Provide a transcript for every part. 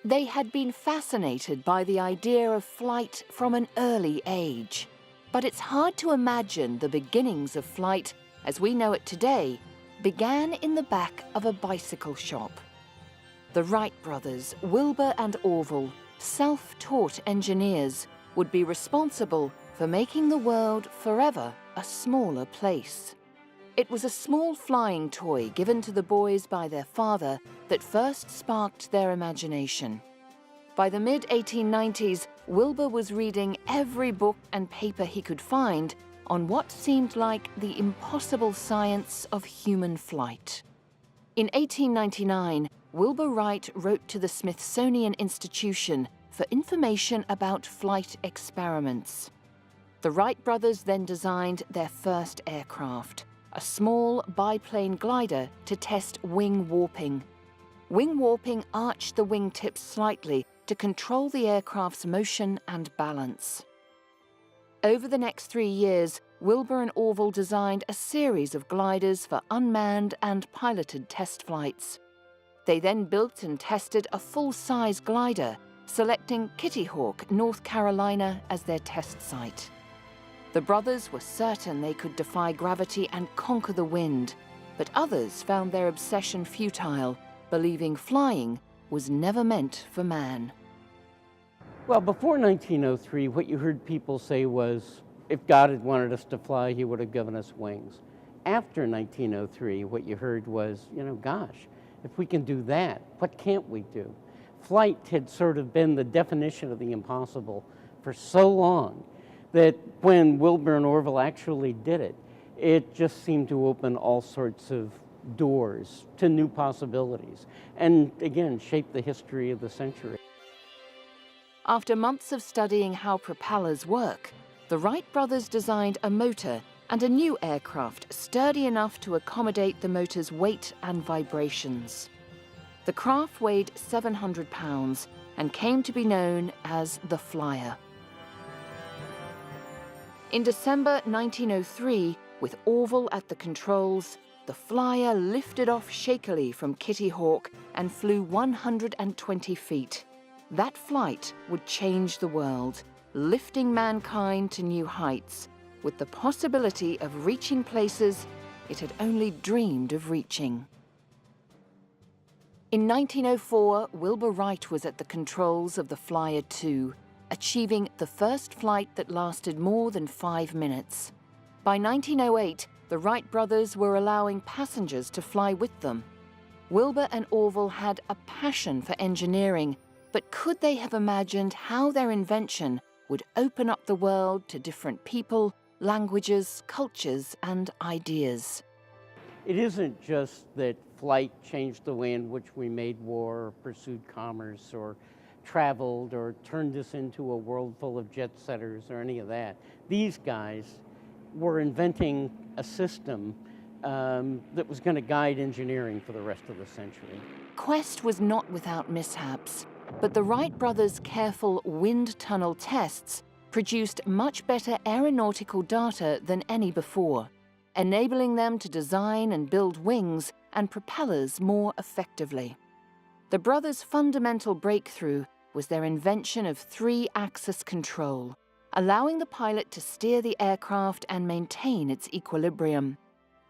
They had been fascinated by the idea of flight from an early age. But it's hard to imagine the beginnings of flight, as we know it today, began in the back of a bicycle shop. The Wright brothers, Wilbur and Orville, self-taught engineers, would be responsible for making the world forever a smaller place. It was a small flying toy given to the boys by their father that first sparked their imagination. By the mid-1890s, Wilbur was reading every book and paper he could find on what seemed like the impossible science of human flight. In 1899, Wilbur Wright wrote to the Smithsonian Institution for information about flight experiments. The Wright brothers then designed their first aircraft, a small biplane glider to test wing warping. Wing warping arched the wingtips slightly to control the aircraft's motion and balance. Over the next 3 years, Wilbur and Orville designed a series of gliders for unmanned and piloted test flights. They then built and tested a full-size glider, selecting Kitty Hawk, North Carolina, as their test site. The brothers were certain they could defy gravity and conquer the wind, but others found their obsession futile, believing flying was never meant for man. Well, before 1903, what you heard people say was, if God had wanted us to fly, he would have given us wings. After 1903, what you heard was, gosh, if we can do that, what can't we do? Flight had sort of been the definition of the impossible for so long that when Wilbur and Orville actually did it, it just seemed to open all sorts of doors to new possibilities and, again, shape the history of the century. After months of studying how propellers work, the Wright brothers designed a motor and a new aircraft sturdy enough to accommodate the motor's weight and vibrations. The craft weighed 700 pounds and came to be known as the Flyer. In December 1903, with Orville at the controls, the Flyer lifted off shakily from Kitty Hawk and flew 120 feet. That flight would change the world, lifting mankind to new heights, with the possibility of reaching places it had only dreamed of reaching. In 1904, Wilbur Wright was at the controls of the Flyer 2, achieving the first flight that lasted more than 5 minutes. By 1908, the Wright brothers were allowing passengers to fly with them. Wilbur and Orville had a passion for engineering, but could they have imagined how their invention would open up the world to different people, languages, cultures, and ideas? It isn't just that flight changed the way in which we made war, or pursued commerce, or traveled, or turned us into a world full of jet setters, or any of that. These guys were inventing a system that was going to guide engineering for the rest of the century. Quest was not without mishaps, but the Wright brothers' careful wind tunnel tests produced much better aeronautical data than any before, enabling them to design and build wings and propellers more effectively. The brothers' fundamental breakthrough was their invention of 3-axis control, allowing the pilot to steer the aircraft and maintain its equilibrium.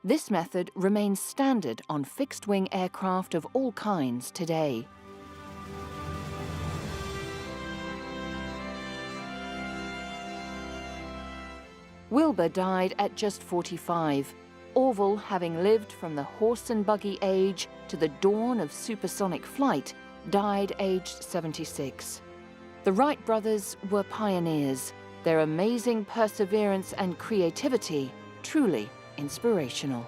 This method remains standard on fixed-wing aircraft of all kinds today. Wilbur died at just 45, Orville, having lived from the horse and buggy age to the dawn of supersonic flight, died aged 76. The Wright brothers were pioneers, their amazing perseverance and creativity truly inspirational.